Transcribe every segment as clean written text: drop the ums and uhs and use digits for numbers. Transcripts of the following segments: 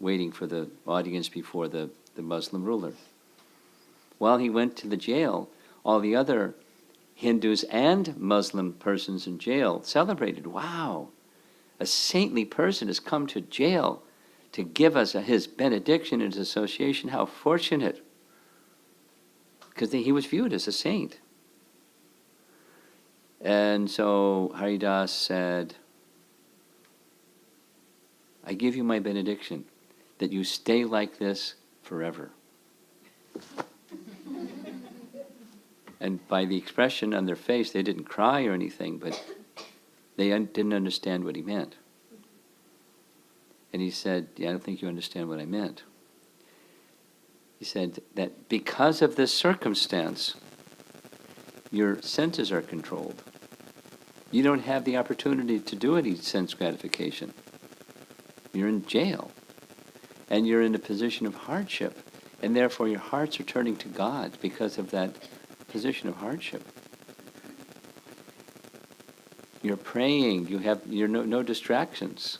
waiting for the audience before the Muslim ruler. While he went to the jail, all the other Hindus and Muslim persons in jail celebrated. Wow, a saintly person has come to jail to give us his benediction and his association. How fortunate. Because he was viewed as a saint. And so Haridas said, I give you my benediction that you stay like this forever. And by the expression on their face, they didn't cry or anything, but they didn't understand what he meant. And he said, yeah, I don't think you understand what I meant. He said that because of this circumstance, your senses are controlled. You don't have the opportunity to do any sense gratification. You're in jail. And you're in a position of hardship. And therefore your hearts are turning to God because of that position of hardship. You're praying, you're no distractions.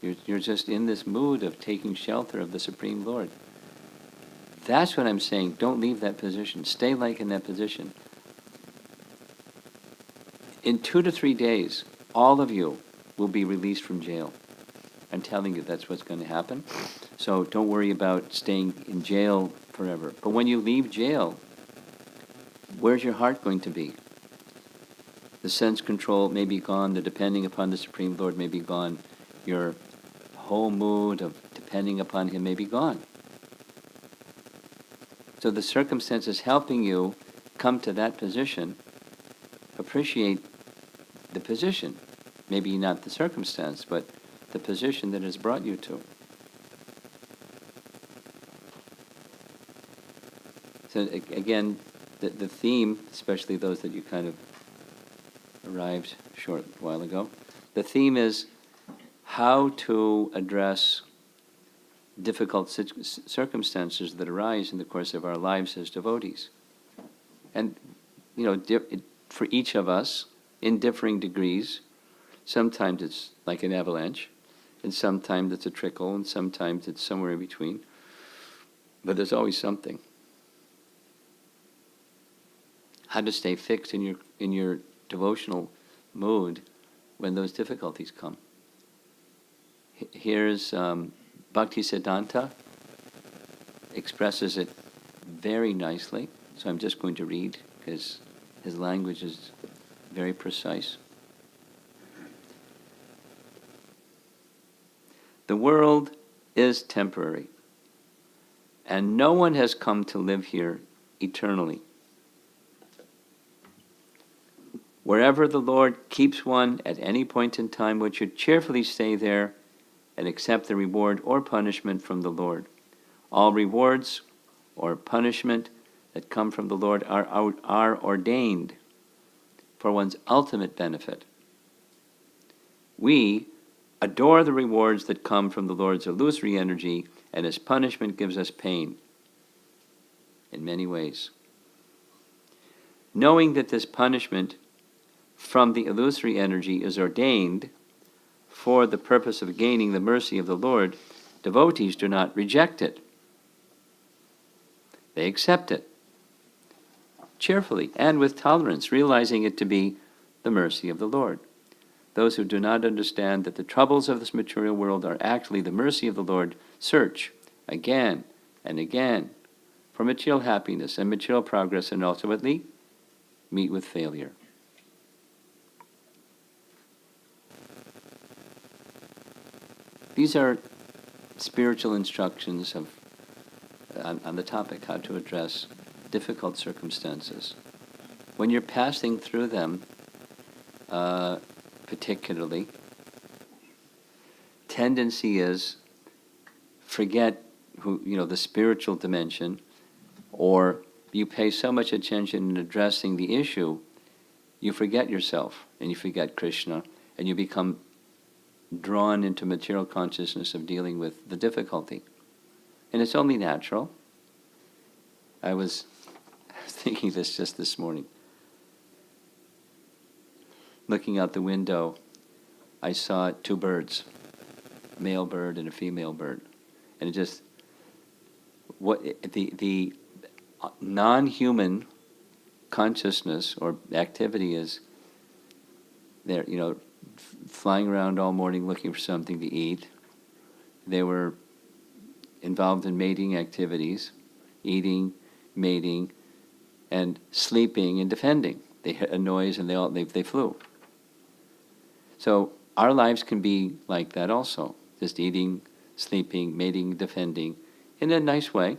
You're just in this mood of taking shelter of the Supreme Lord. That's what I'm saying. Don't leave that position. Stay like in that position. In 2 to 3 days, all of you will be released from jail. I'm telling you that's what's going to happen. So don't worry about staying in jail forever. But when you leave jail, where's your heart going to be? The sense control may be gone. The depending upon the Supreme Lord may be gone. Your whole mood of depending upon Him may be gone. So the circumstances helping you come to that position, appreciate the position. Maybe not the circumstance, but the position that has brought you to. So again, the theme, especially those that you kind of arrived a short while ago, the theme is how to address difficult circumstances that arise in the course of our lives as devotees. And, for each of us, in differing degrees, sometimes it's like an avalanche, and sometimes it's a trickle, and sometimes it's somewhere in between. But there's always something. How to stay fixed in your devotional mood when those difficulties come. Here's Bhakti Siddhanta expresses it very nicely. So I'm just going to read because his language is very precise. The world is temporary, and no one has come to live here eternally. Wherever the Lord keeps one at any point in time, one should cheerfully stay there and accept the reward or punishment from the Lord. All rewards or punishment that come from the Lord are ordained for one's ultimate benefit. We adore the rewards that come from the Lord's illusory energy, and His punishment gives us pain in many ways. Knowing that this punishment from the illusory energy is ordained for the purpose of gaining the mercy of the Lord, devotees do not reject it. They accept it cheerfully and with tolerance, realizing it to be the mercy of the Lord. Those who do not understand that the troubles of this material world are actually the mercy of the Lord search again and again for material happiness and material progress, and ultimately meet with failure. These are spiritual instructions on the topic how to address difficult circumstances. When you're passing through them, particularly, tendency is forget the spiritual dimension, or you pay so much attention in addressing the issue, you forget yourself and you forget Krishna, and you become drawn into material consciousness of dealing with the difficulty. And it's only natural. I was thinking this just this morning. Looking out the window, I saw 2 birds, a male bird and a female bird. And it just, what the non-human consciousness or activity is, they're, flying around all morning looking for something to eat. They were involved in mating activities, eating, mating, and sleeping and defending. They heard a noise and they flew. So our lives can be like that also, just eating, sleeping, mating, defending, in a nice way,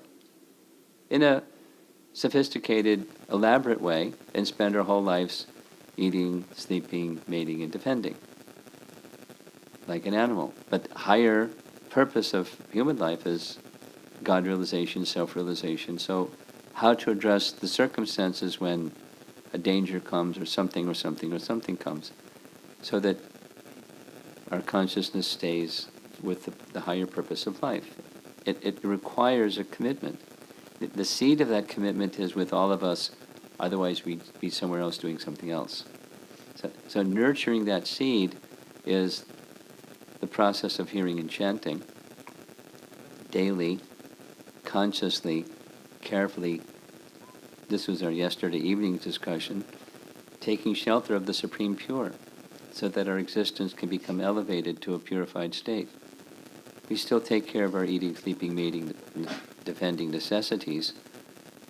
in a sophisticated, elaborate way, and spend our whole lives eating, sleeping, mating, and defending, like an animal. But higher purpose of human life is God realization, self-realization. So how to address the circumstances when a danger comes or something comes, so that our consciousness stays with the higher purpose of life. It requires a commitment. The seed of that commitment is with all of us, otherwise we'd be somewhere else doing something else. So nurturing that seed is the process of hearing and chanting daily, consciously, carefully. This was our yesterday evening discussion, taking shelter of the Supreme Pure, so that our existence can become elevated to a purified state. We still take care of our eating, sleeping, mating, defending necessities.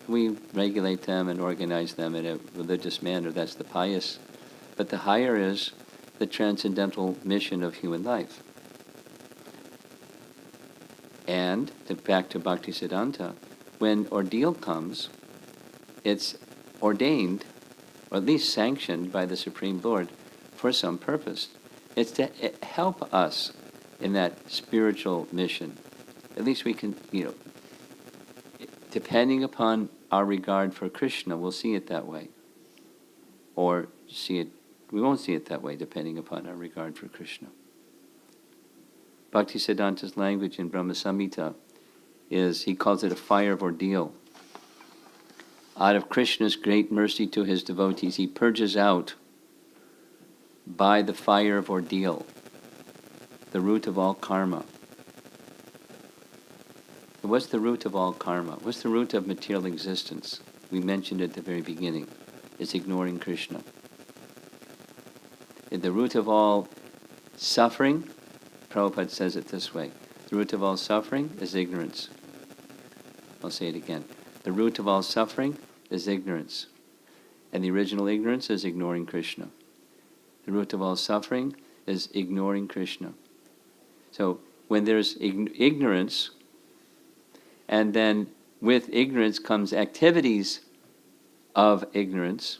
We regulate them and organize them in a religious manner. That's the pious. But the higher is the transcendental mission of human life. And, back to Bhaktisiddhanta, when ordeal comes, it's ordained, or at least sanctioned by the Supreme Lord, for some purpose. It's to help us in that spiritual mission. At least we can, depending upon our regard for Krishna, we'll see it that way. Or we won't see it that way, depending upon our regard for Krishna. Bhaktisiddhanta's language in Brahma Samhita is, he calls it a fire of ordeal. Out of Krishna's great mercy to his devotees, he purges out by the fire of ordeal the root of all karma. What's the root of all karma? What's the root of material existence? We mentioned at the very beginning. It's ignoring Krishna. The root of all suffering, Prabhupada says it this way, the root of all suffering is ignorance. I'll say it again. The root of all suffering is ignorance. And the original ignorance is ignoring Krishna. The root of all suffering is ignoring Krishna. So when there's ignorance, and then with ignorance comes activities of ignorance,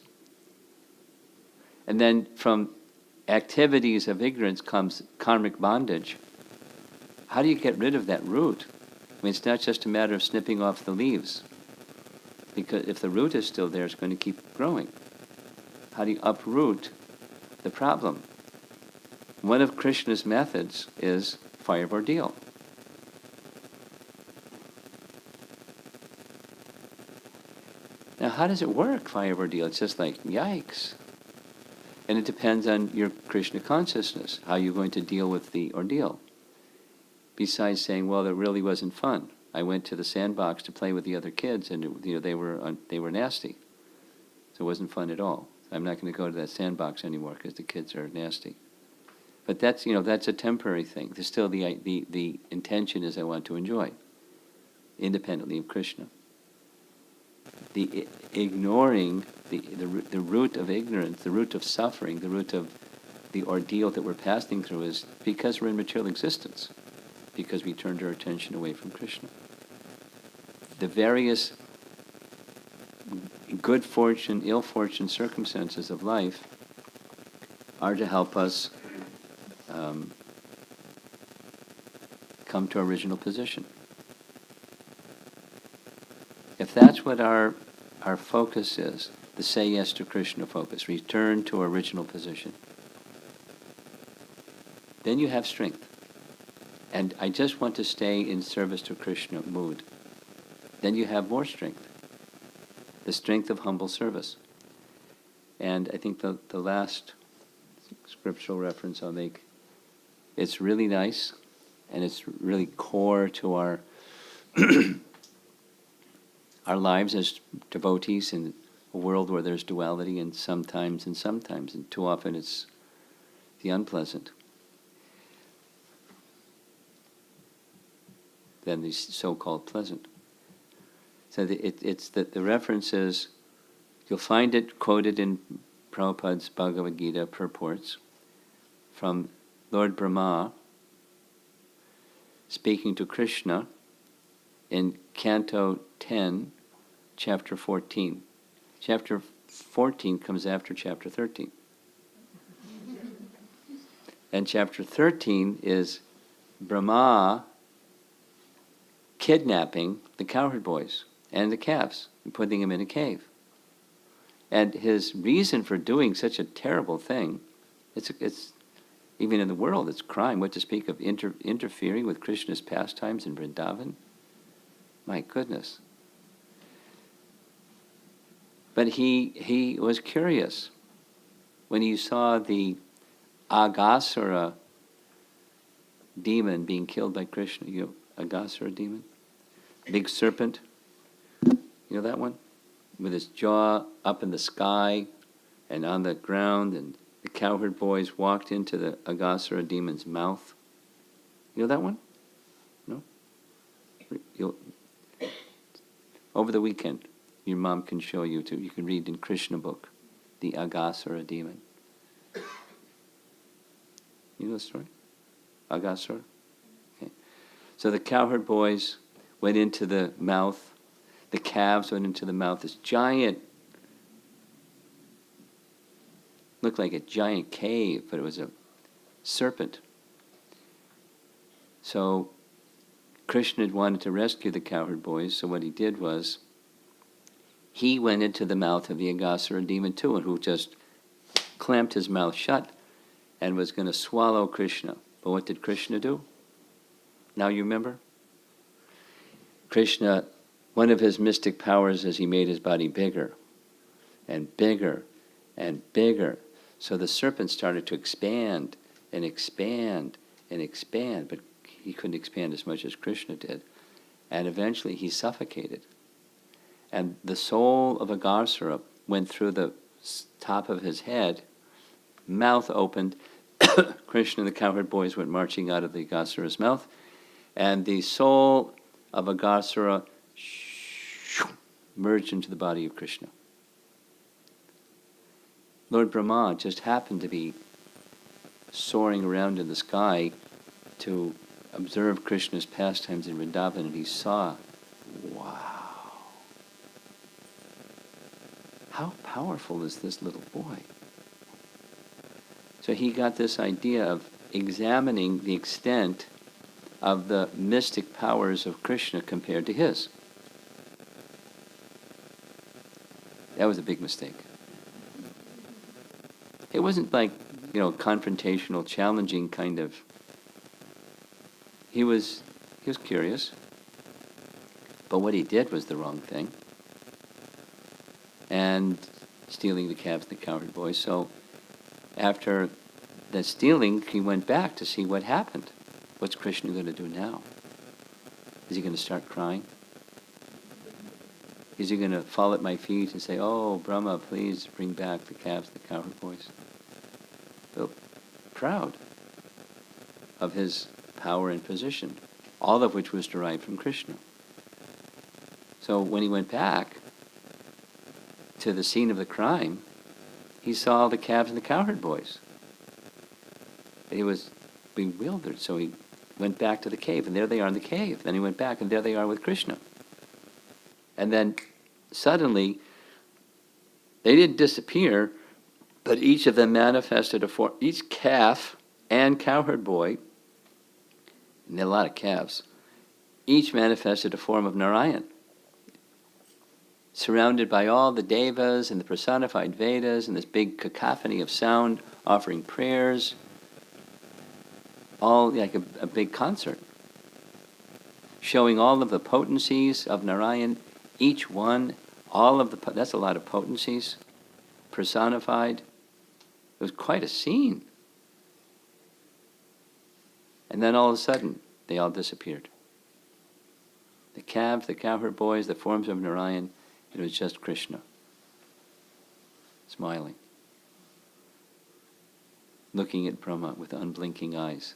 and then from activities of ignorance comes karmic bondage. How do you get rid of that root? I mean, it's not just a matter of snipping off the leaves, because if the root is still there, it's going to keep growing. How do you uproot the problem? One of Krishna's methods is fire of ordeal. Now, how does it work, fire of ordeal? It's just like, yikes. And it depends on your Krishna consciousness, how you're going to deal with the ordeal. Besides saying, well, it really wasn't fun. I went to the sandbox to play with the other kids, and they were nasty. So it wasn't fun at all. I'm not going to go to that sandbox anymore because the kids are nasty. But that's a temporary thing. There's still the intention is I want to enjoy, independently of Krishna. The ignoring the root of ignorance, the root of suffering, the root of the ordeal that we're passing through is because we're in material existence, because we turned our attention away from Krishna. The various good fortune, ill fortune circumstances of life are to help us come to our original position. If that's what our focus is, the say yes to Krishna focus, return to our original position, then you have strength. And I just want to stay in service to Krishna mood. Then you have more strength. The strength of humble service. And I think the last scriptural reference I'll make, it's really nice And it's really core to our our lives as devotees in a world where there's duality and sometimes, and too often it's the unpleasant than the so-called pleasant. So the reference is, you'll find it quoted in Prabhupada's Bhagavad Gita purports from Lord Brahma speaking to Krishna in Canto 10, Chapter 14. Chapter 14 comes after Chapter 13. And Chapter 13 is Brahma kidnapping the cowherd boys and the calves and putting them in a cave. And his reason for doing such a terrible thing, it's even in the world, it's crime. What to speak of interfering with Krishna's pastimes in Vrindavan? My goodness. But he was curious when he saw the Agasura demon being killed by Krishna. You know, Agasura demon? Big serpent. You know that one? With his jaw up in the sky and on the ground, and the cowherd boys walked into the Agasura demon's mouth. You know that one? No? Over the weekend, your mom can show you too. You can read in Krishna book, the Agasura demon. You know the story? Agasura? Okay. So the cowherd boys went into the mouth. The calves went into the mouth. This giant, looked like a giant cave, but it was a serpent. So Krishna wanted to rescue the cowherd boys, so what he did was, he went into the mouth of the Agasura demon too, and who just clamped his mouth shut and was going to swallow Krishna. But what did Krishna do? Now you remember? Krishna, one of his mystic powers is he made his body bigger and bigger and bigger. So the serpent started to expand and expand and expand, but he couldn't expand as much as Krishna did. And eventually he suffocated. And the soul of Agasura went through the top of his head, mouth opened, Krishna and the cowherd boys went marching out of the Agasura's mouth, and the soul of Agasura merged into the body of Krishna. Lord Brahma just happened to be soaring around in the sky to observe Krishna's pastimes in Vrindavan, and he saw, wow, how powerful is this little boy? So he got this idea of examining the extent of the mystic powers of Krishna compared to his. That was a big mistake. It wasn't like, confrontational, challenging kind of. He was curious, but what he did was the wrong thing. And stealing the calves and the cowherd boys. So after the stealing, he went back to see what happened. What's Krishna going to do now? Is he going to start crying? Is he going to fall at my feet and say, "Oh, Brahma, please bring back the calves, the cowherd boys"? So proud of his power and position, all of which was derived from Krishna. So when he went back to the scene of the crime, he saw the calves and the cowherd boys. He was bewildered, so he went back to the cave, and there they are in the cave. Then he went back, and there they are with Krishna. And then suddenly, they didn't disappear, but each of them manifested a form. Each calf and cowherd boy, and there are a lot of calves, each manifested a form of Narayan, surrounded by all the devas and the personified Vedas and this big cacophony of sound offering prayers, all like a big concert, showing all of the potencies of Narayan, each one, that's a lot of potencies, personified. It was quite a scene. And then all of a sudden, They all disappeared. The calves, the cowherd boys, the forms of Narayan, it was just Krishna, smiling, looking at Brahma with unblinking eyes.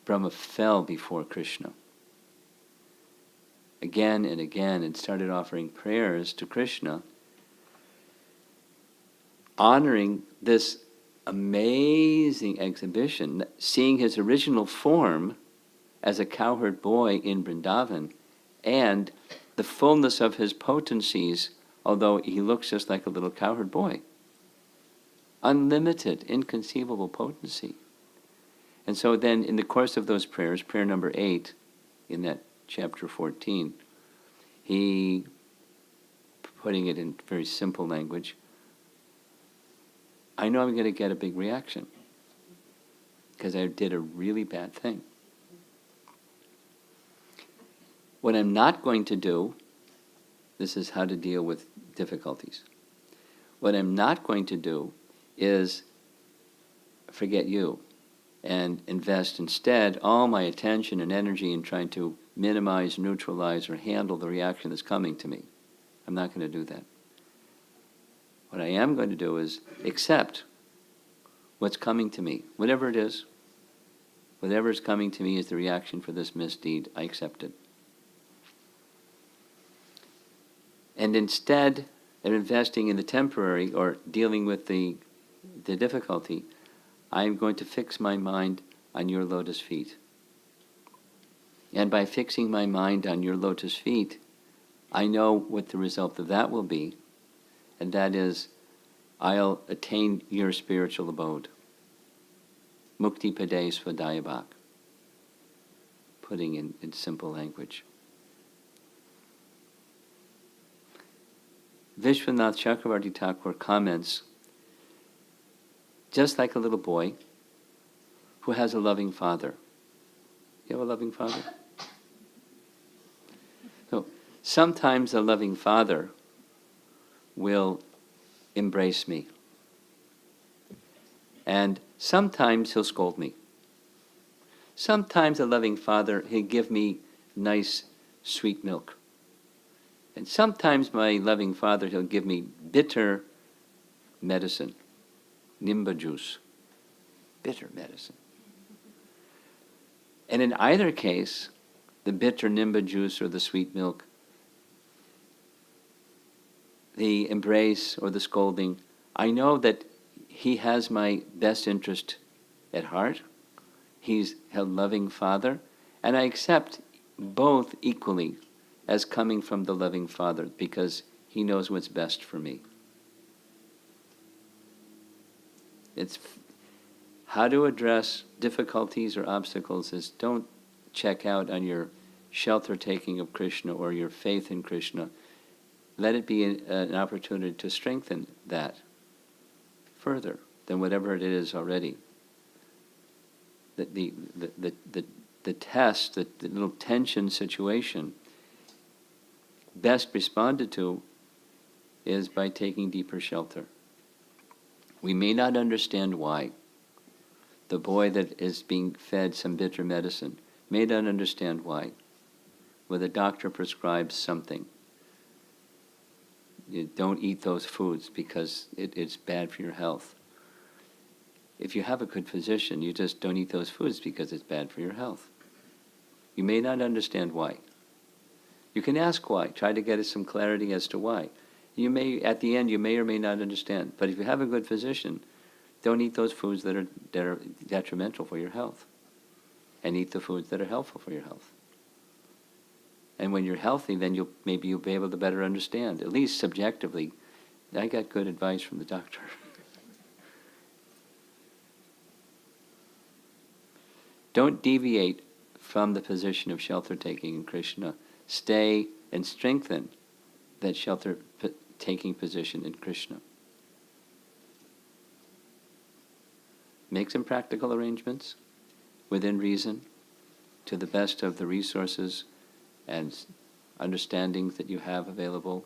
Brahma fell before Krishna again and again and started offering prayers to Krishna, honoring this amazing exhibition, seeing his original form as a cowherd boy in Vrindavan and the fullness of his potencies, although he looks just like a little cowherd boy. Unlimited, inconceivable potency. And so then in the course of those prayers, prayer number 8 in that chapter 14, he, putting it in very simple language, I know I'm going to get a big reaction because I did a really bad thing. What I'm not going to do, this is how to deal with difficulties. What I'm not going to do is forget you and invest instead all my attention and energy in trying to minimize, neutralize, or handle the reaction that's coming to me. I'm not going to do that. What I am going to do is accept what's coming to me, whatever it is. Whatever is coming to me is the reaction for this misdeed. I accept it. And instead of investing in the temporary or dealing with the difficulty, I'm going to fix my mind on your lotus feet. And by fixing my mind on your lotus feet, I know what the result of that will be, and that is I'll attain your spiritual abode. Mukti Pade Svadayabhak, putting in simple language. Vishwanath Chakravarti Thakur comments, just like a little boy who has a loving father. You have a loving father? So sometimes a loving father will embrace me. And sometimes he'll scold me. Sometimes a loving father, he'll give me nice, sweet milk. And sometimes my loving father, he'll give me bitter medicine, nimba juice, bitter medicine. And in either case, the bitter nimba juice or the sweet milk, the embrace or the scolding, I know that he has my best interest at heart. He's a loving father, and I accept both equally as coming from the loving father because he knows what's best for me. It's how to address difficulties or obstacles is don't check out on your shelter taking of Krishna or your faith in Krishna. Let it be an opportunity to strengthen that further than whatever it is already. The test, the little tension situation, best responded to is by taking deeper shelter. We may not understand why. The boy that is being fed some bitter medicine may not understand why. When the doctor prescribes something, you don't eat those foods because it's bad for your health. If you have a good physician, you just don't eat those foods because it's bad for your health. You may not understand why. You can ask why. Try to get some clarity as to why. You may, at the end, you may or may not understand. But if you have a good physician, don't eat those foods that are detrimental for your health, and eat the foods that are helpful for your health. And when you're healthy, then maybe you'll be able to better understand, at least subjectively. I got good advice from the doctor. Don't deviate from the position of shelter taking in Krishna. Stay and strengthen that shelter taking position in Krishna. Make some practical arrangements within reason, to the best of the resources and understandings that you have available.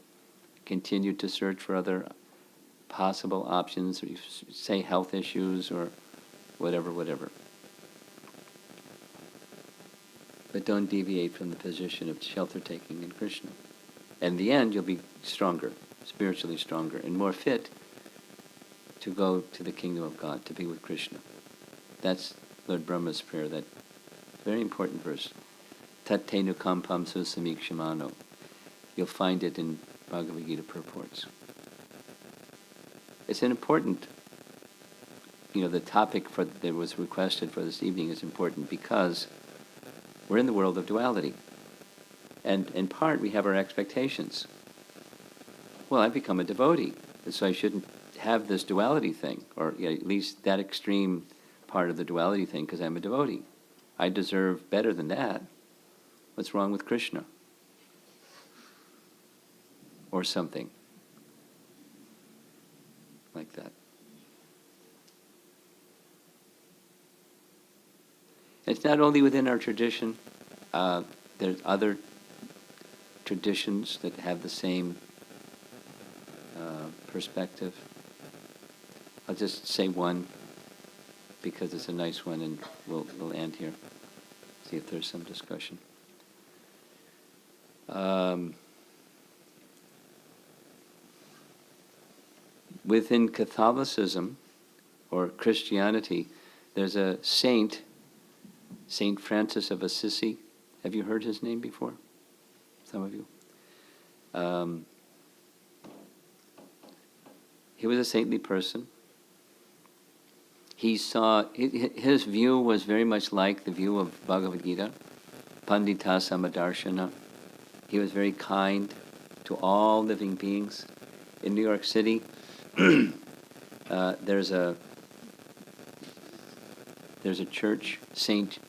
Continue to search for other possible options, or you say health issues or whatever. but don't deviate from the position of shelter-taking in Krishna. And in the end, you'll be stronger, spiritually stronger, and more fit to go to the kingdom of God, to be with Krishna. That's Lord Brahma's prayer, that very important verse. Tat tenu kampam susamikshimano. You'll find it in Bhagavad Gita purports. It's an important, the topic that was requested for this evening is important because we're in the world of duality. And in part, we have our expectations. Well, I've become a devotee, and so I shouldn't have this duality thing, or at least that extreme part of the duality thing, because I'm a devotee. I deserve better than that. What's wrong with Krishna? Or something like that. It's not only within our tradition. There's other traditions that have the same perspective. I'll just say one because it's a nice one, and we'll end here. See if there's some discussion. Within Catholicism or Christianity, there's a saint, Saint Francis of Assisi. Have you heard his name before? Some of you. He was a saintly person. He saw, his view was very much like the view of Bhagavad Gita, Pandita Samadarshana. He was very kind to all living beings. In New York City, there's a church, St.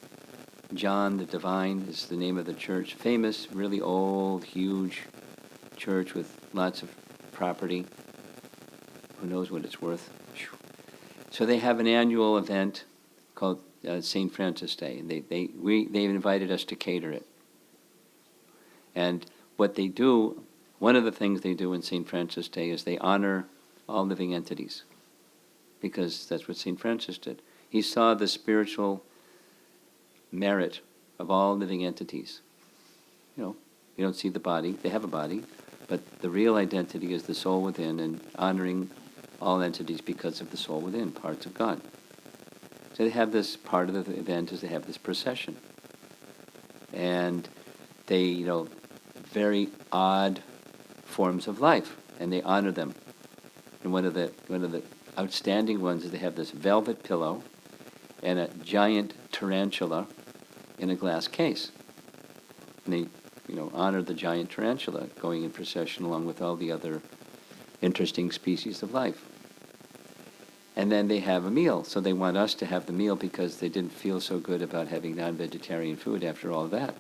John the Divine is the name of the church. Famous, really old, huge church with lots of property. Who knows what it's worth? So they have an annual event called St. Francis Day, and they've invited us to cater it. And what they do, one of the things they do in St. Francis Day is they honor all living entities, because that's what St. Francis did. He saw the spiritual merit of all living entities. You don't see the body. They have a body, but the real identity is the soul within, and honoring all entities because of the soul within, parts of God. So they have this, part of the event is they have this procession. And they, very odd forms of life, and they honor them. And one of the outstanding ones is they have this velvet pillow and a giant tarantula in a glass case. And they, honor the giant tarantula going in procession along with all the other interesting species of life. And then they have a meal. So they want us to have the meal because they didn't feel so good about having non-vegetarian food after all of that.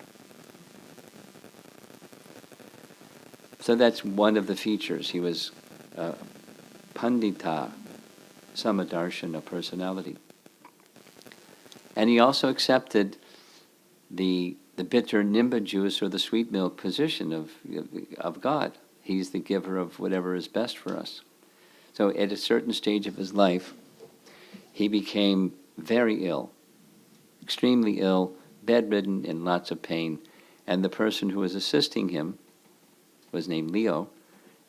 So that's one of the features. He was Pandita Samadarshana personality. And he also accepted the bitter nimba juice or the sweet milk position of God. He's the giver of whatever is best for us. So at a certain stage of his life, he became very ill, extremely ill, bedridden, in lots of pain. And the person who was assisting him was named Leo.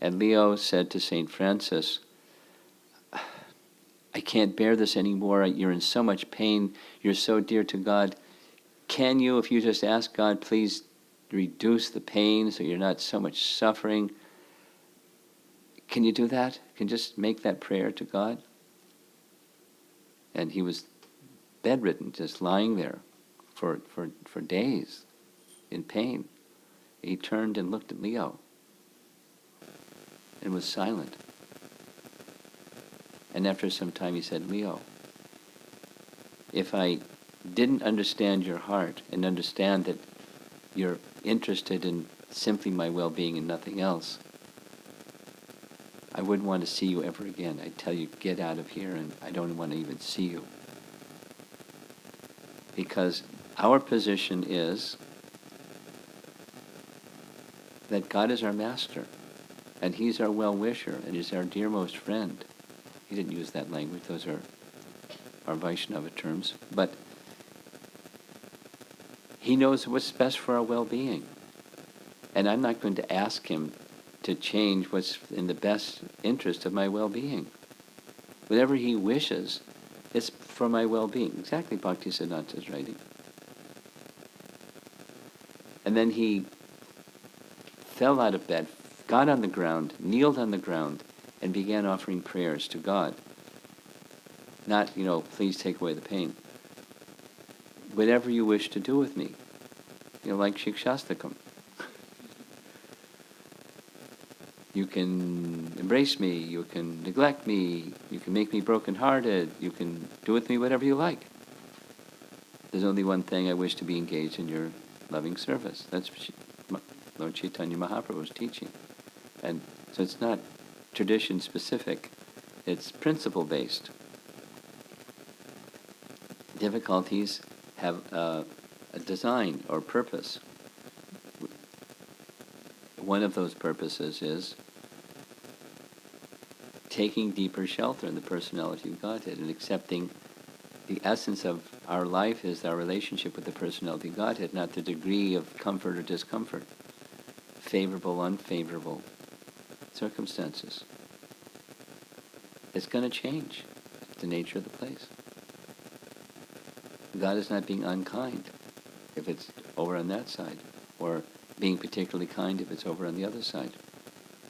And Leo said to St. Francis, I can't bear this anymore. You're in so much pain. You're so dear to God. Can you, if you just ask God, please reduce the pain so you're not so much suffering? Can you do that? Can you just make that prayer to God? And he was bedridden, just lying there for days in pain. He turned and looked at Leo and was silent. And after some time he said, Leo, if I didn't understand your heart and understand that you're interested in simply my well-being and nothing else, I wouldn't want to see you ever again. I'd tell you, get out of here, and I don't want to even see you. Because our position is that God is our master, and he's our well-wisher, and he's our dearmost friend. He didn't use that language. Those are our Vaishnava terms. But He knows what's best for our well-being. And I'm not going to ask him to change what's in the best interest of my well-being. Whatever he wishes, it's for my well-being. Exactly Bhaktisiddhanta's writing. And then he fell out of bed, got on the ground, kneeled on the ground, and began offering prayers to God. Not, please take away the pain. Whatever you wish to do with me. Like Shikshastakam. You can embrace me, you can neglect me, you can make me brokenhearted, you can do with me whatever you like. There's only one thing: I wish to be engaged in your loving service. That's Lord Chaitanya Mahaprabhu's teaching. And so it's not tradition specific, it's principle based. Difficulties have a design or purpose. One of those purposes is taking deeper shelter in the personality of Godhead and accepting the essence of our life is our relationship with the personality of Godhead, not the degree of comfort or discomfort, favorable, unfavorable circumstances. It's going to change. It's the nature of the place. God is not being unkind if it's over on that side, or being particularly kind if it's over on the other side.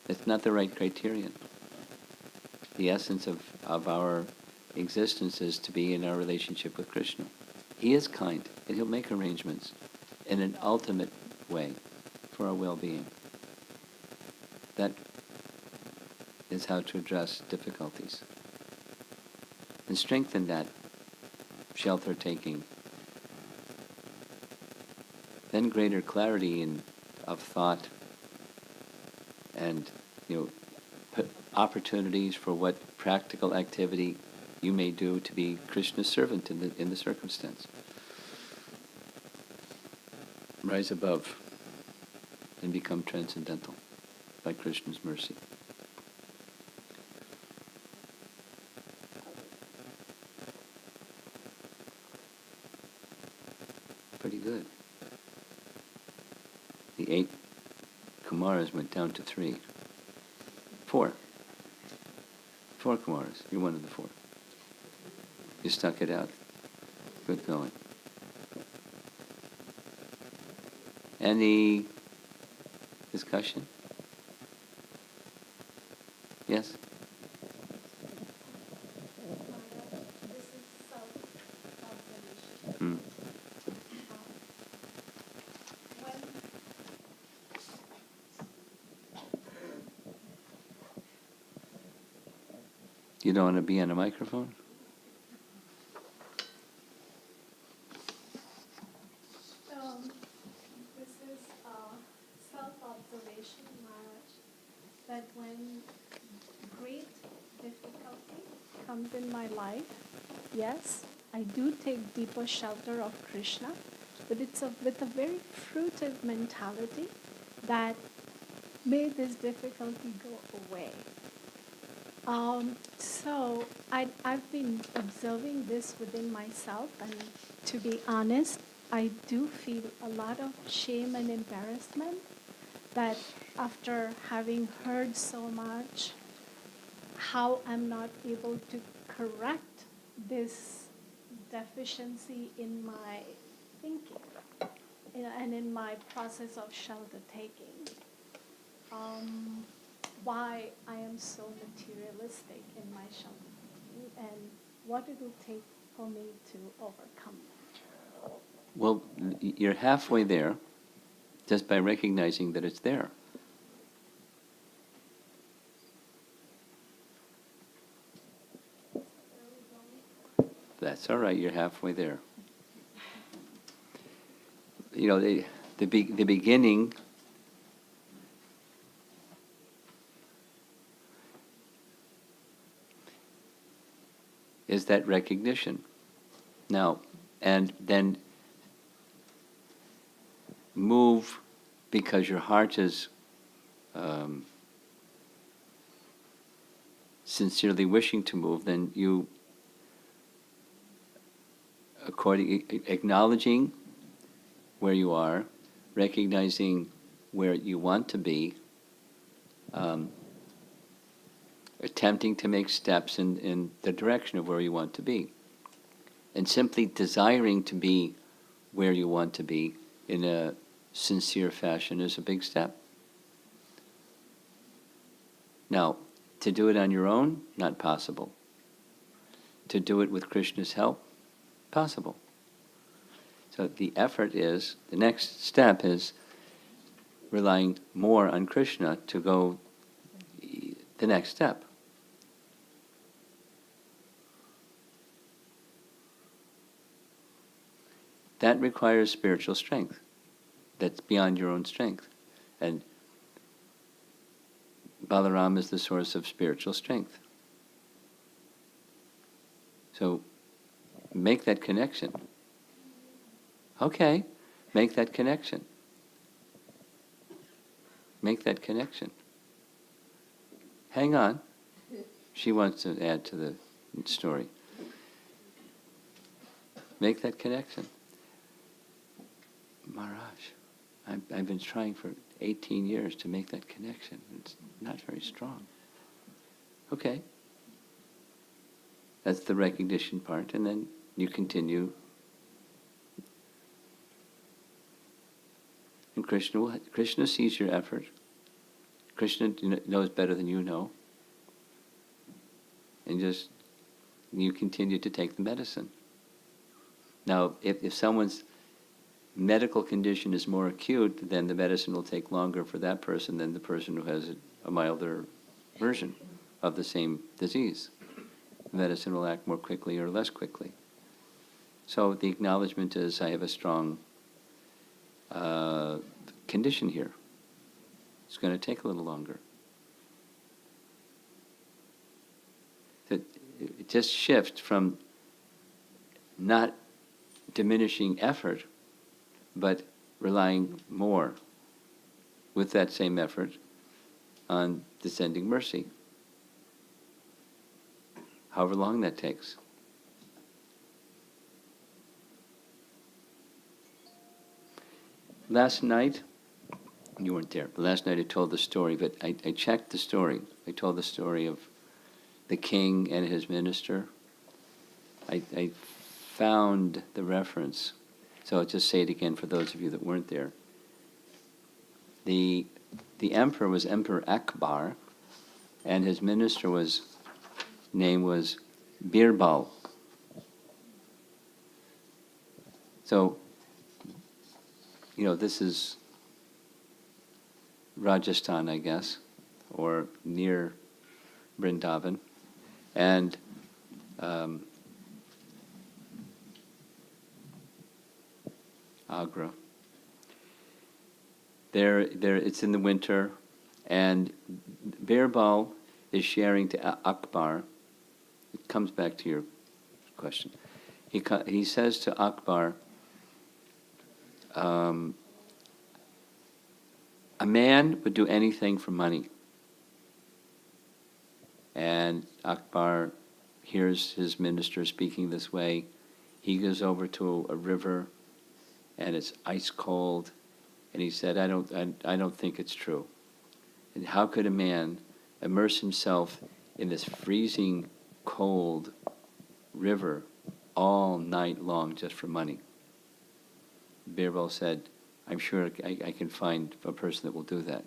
It's not the right criterion. The essence of our existence is to be in our relationship with Krishna. He is kind, and he'll make arrangements in an ultimate way for our well-being. That is how to address difficulties. And strengthen that shelter-taking. Then greater clarity of thought and, opportunities for what practical activity you may do to be Krishna's servant in the circumstance. Rise above and become transcendental by Krishna's mercy. Pretty good. The 8 Kumaras went down to 3. 4. 4 Kumaras. You're one of the 4. You stuck it out. Good going. Any discussion? Yes? This is self-observation. Hmm. When You don't want to be on a microphone? this is self-observation, Maharaj, that when great difficulty comes in my life, yes, I do take deeper shelter of Krishna, but it's with a very fruitive mentality that may this difficulty go away. So I've been observing this within myself, and to be honest, I do feel a lot of shame and embarrassment that after having heard so much, how I'm not able to correct this deficiency in my thinking and in my process of shelter taking. Why I am so materialistic in my shelter taking, and what it will take for me to overcome that. Well, you're halfway there just by recognizing that it's there. That's all right, you're halfway there. The beginning is that recognition. Now, and then move because your heart is sincerely wishing to move, then you acknowledging where you are, recognizing where you want to be, attempting to make steps in the direction of where you want to be. And simply desiring to be where you want to be in a sincere fashion is a big step. Now, to do it on your own, not possible. To do it with Krishna's help, possible. So the effort is, the next step is relying more on Krishna to go the next step. That requires spiritual strength. That's beyond your own strength. And Balaram is the source of spiritual strength. So make that connection. Okay, make that connection. Make that connection. Hang on. She wants to add to the story. Make that connection. Maharaj, I've been trying for 18 years to make that connection. It's not very strong. Okay. That's the recognition part, and then you continue. And Krishna sees your effort. Krishna knows better than you know. And just, you continue to take the medicine. Now, if someone's medical condition is more acute, then the medicine will take longer for that person than the person who has a milder version of the same disease. The medicine will act more quickly or less quickly. So the acknowledgement is, I have a strong condition here. It's going to take a little longer. It just shifts from not diminishing effort, but relying more with that same effort on descending mercy. However long that takes. Last night, you weren't there, but last night I told the story, but I checked the story. I told the story of the king and his minister. I found the reference. So I'll just say it again for those of you that weren't there. The emperor was Emperor Akbar, and his minister name was Birbal. So, this is Rajasthan, I guess, or near Vrindavan, and Agra. There, it's in the winter, and Birbal is sharing to Akbar. It comes back to your question. He says to Akbar, a man would do anything for money. And Akbar hears his minister speaking this way. He goes over to a river, and it's ice cold, and he said, I don't think it's true. And how could a man immerse himself in this freezing cold river all night long just for money? Birbal said, I'm sure I can find a person that will do that.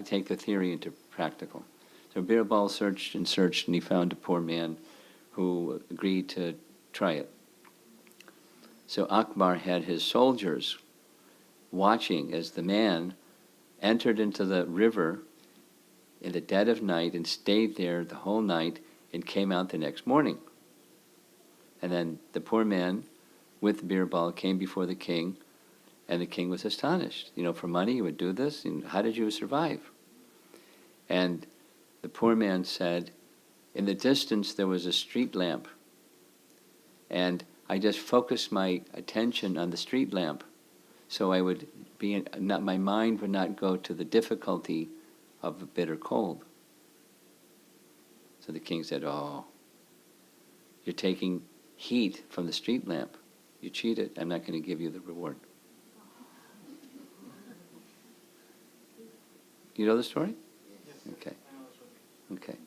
Take the theory into practical. So Birbal searched, and he found a poor man who agreed to try it. So Akbar had his soldiers watching as the man entered into the river in the dead of night and stayed there the whole night and came out the next morning. And then the poor man with Birbal came before the king, and the king was astonished. For money you would do this? And how did you survive? And the poor man said, in the distance there was a street lamp, and I just focused my attention on the street lamp, so I would my mind would not go to the difficulty of a bitter cold. So the king said, oh, you're taking heat from the street lamp. You cheated. I'm not going to give you the reward. You know the story? Okay. Okay.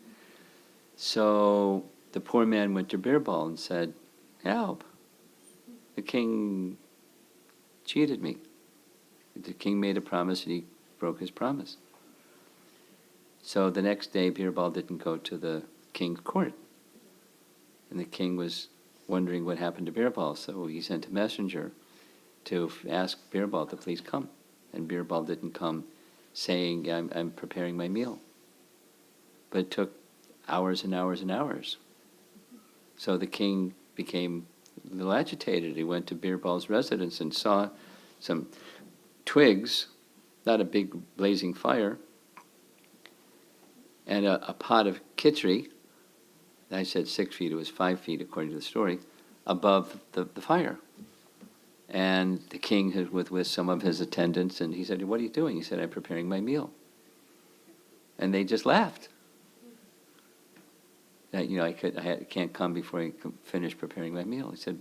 So the poor man went to Birbal and said, help. The king cheated me. The king made a promise and he broke his promise. So the next day, Birbal didn't go to the king's court. And the king was wondering what happened to Birbal, so he sent a messenger to ask Birbal to please come. And Birbal didn't come, saying, I'm preparing my meal. But it took hours and hours and hours. So the king became a little agitated. He went to Birbal's residence and saw some twigs, not a big blazing fire, and a pot of khichdi. I said 6 feet, it was 5 feet according to the story, above the fire. And the king was with some of his attendants, and he said, what are you doing? He said, I'm preparing my meal. And they just laughed. That, I can't come before I finish preparing my meal. He said,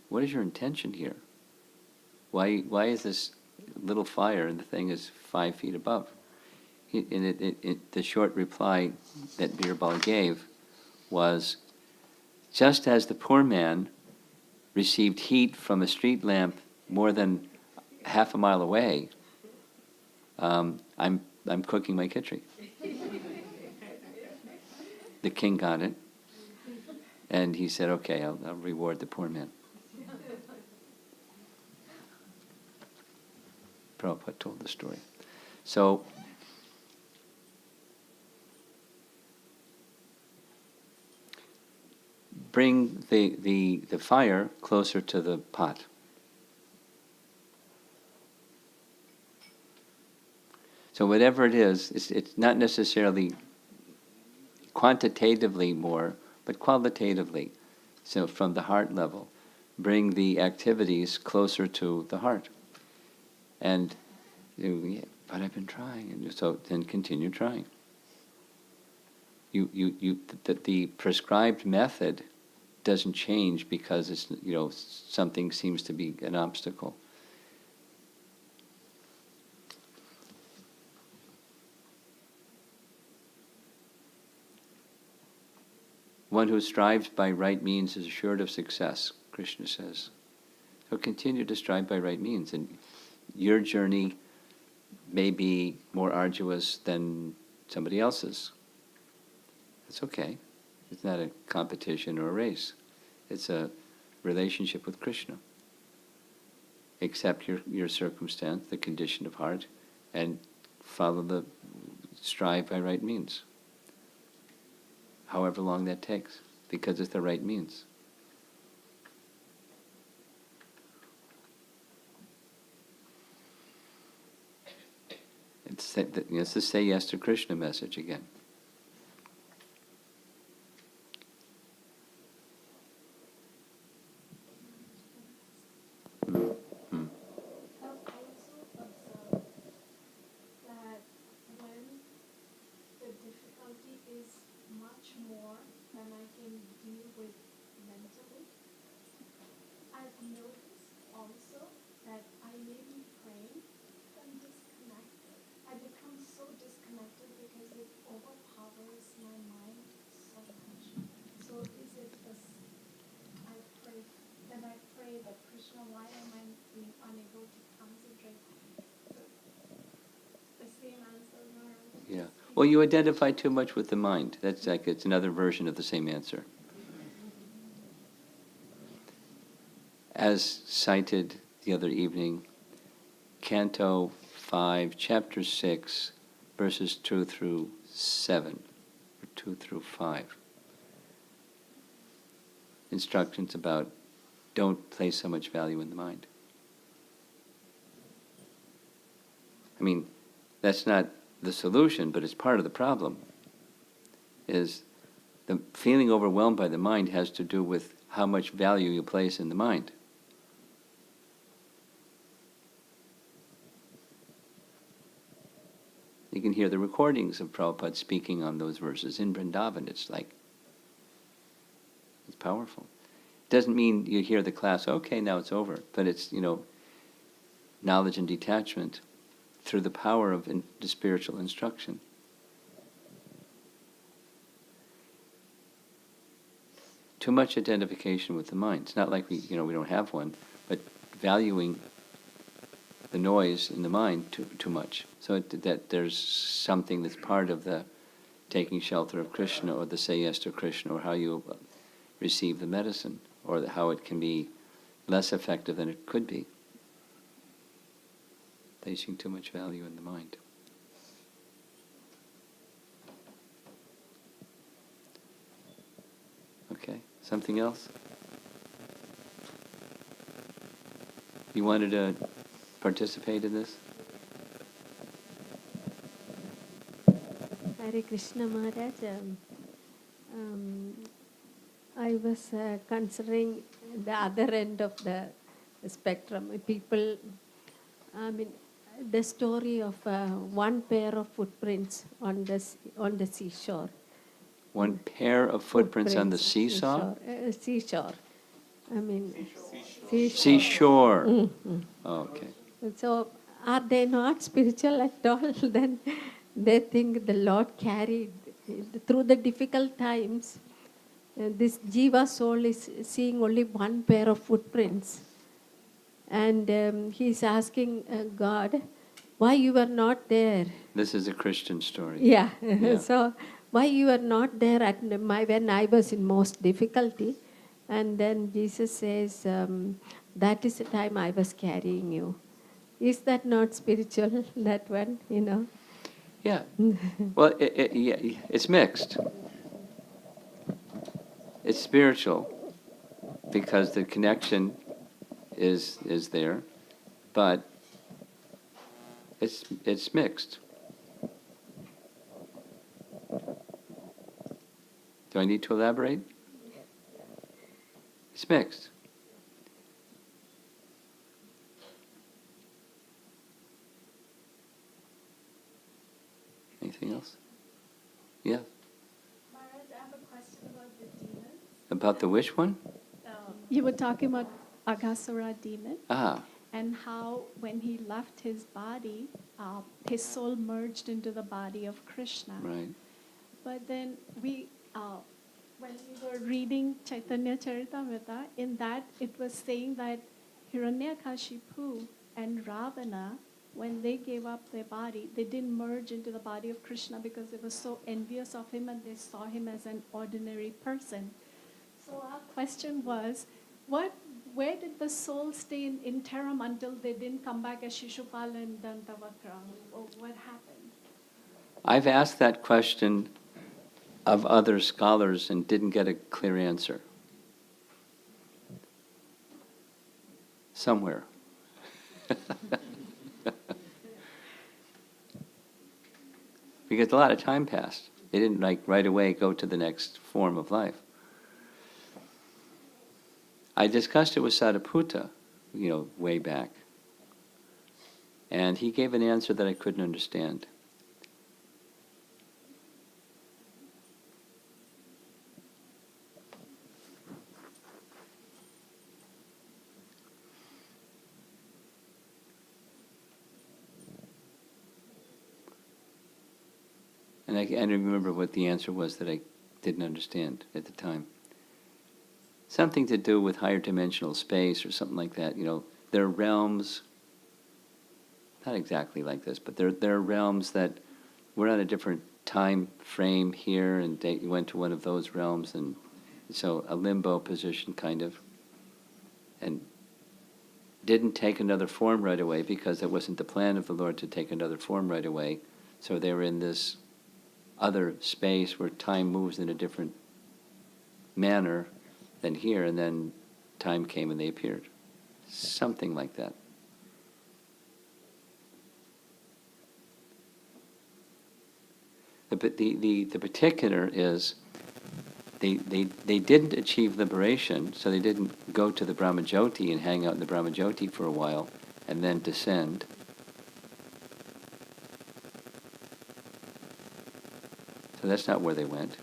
what is your intention here? Why is this little fire and the thing is 5 feet above? The short reply that Birbal gave was, just as the poor man received heat from a street lamp more than half a mile away, I'm cooking my khichdi. The king got it, and he said, okay, I'll reward the poor man. Prabhupada told the story. So, bring the fire closer to the pot. So whatever it is, it's not necessarily quantitatively more, but qualitatively. So from the heart level, bring the activities closer to the heart. And, but I've been trying, and so then continue trying. The prescribed method doesn't change because it's, something seems to be an obstacle. One who strives by right means is assured of success, Krishna says. So continue to strive by right means, and your journey may be more arduous than somebody else's. It's okay. It's not a competition or a race. It's a relationship with Krishna. Accept your circumstance, the condition of heart, and strive by right means. However long that takes, because it's the right means. It's the say yes to Krishna message again. Yeah. Well, you identify too much with the mind. It's another version of the same answer. As cited the other evening, Canto 5, Chapter 6, verses 2 through 7, or 2 through 5. Instructions about don't place so much value in the mind. I mean, that's not the solution, but it's part of the problem. Is the feeling overwhelmed by the mind has to do with how much value you place in the mind. You can hear the recordings of Prabhupada speaking on those verses in Vrindavan. It's powerful. Doesn't mean you hear the class, okay, now it's over. But it's, knowledge and detachment through the power of the spiritual instruction. Too much identification with the mind. It's not like we don't have one, but valuing the noise in the mind too much. So that there's something that's part of the taking shelter of Krishna, or the say yes to Krishna, or how you receive the medicine, or how it can be less effective than it could be. Placing too much value in the mind. Okay, something else? You wanted to participate in this? Hare Krishna Maharaj. I was considering the other end of the spectrum. People, the story of one pair of footprints on the seashore. One pair of footprints on the seesaw? Seashore. Seashore. Mm-hmm. Oh, okay. So, are they not spiritual at all? Then they think the Lord carried through the difficult times. This jiva soul is seeing only one pair of footprints, and he's asking God, why you were not there? This is a Christian story. Yeah. Yeah. So why you were not there when I was in most difficulty? And then Jesus says, that is the time I was carrying you. Is that not spiritual, that one, Yeah. Well, it's mixed. It's spiritual because the connection is there, but it's mixed. Do I need to elaborate? It's mixed. Anything else? Yeah. Maharaj, I have a question about the demons. About the which one? You were talking about Aghasura demon, Ah, and how when he left his body, his soul merged into the body of Krishna. right. But then when we were reading Chaitanya Charitamrita, in that it was saying that Hiranyakashipu and Ravana, when they gave up their body, they didn't merge into the body of Krishna because they were so envious of him and they saw him as an ordinary person. So our question was, where did the soul stay in interim until they didn't come back as Shishupala and Dantavakra? Or what happened? I've asked that question of other scholars and didn't get a clear answer. Somewhere. Because a lot of time passed. They didn't right away go to the next form of life. I discussed it with Sariputta, way back. And he gave an answer that I couldn't understand. And I remember what the answer was that I didn't understand at the time. Something to do with higher dimensional space or something like that. There are realms, not exactly like this, but there are realms that we're on a different time frame here, and they went to one of those realms, and so a limbo position kind of, and didn't take another form right away because it wasn't the plan of the Lord to take another form right away. So they were in this other space where time moves in a different manner than here, and then time came and they appeared. Something like that. The particular is they didn't achieve liberation, so they didn't go to the Brahmajyoti and hang out in the Brahmajyoti for a while and then descend. So that's not where they went.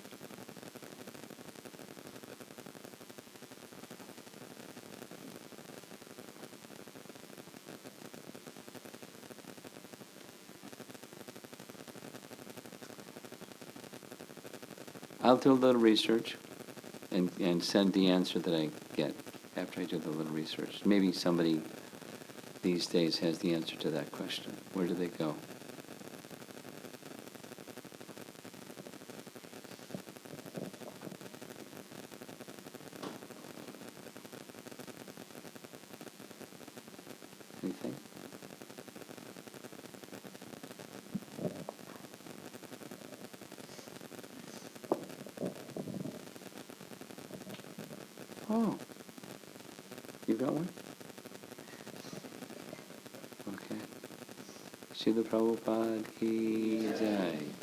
I'll do a little research and send the answer that I get after I do the little research. Maybe somebody these days has the answer to that question. Where do they go? Anything? Oh, you got one? Okay. Srila Prabhupada ki jai.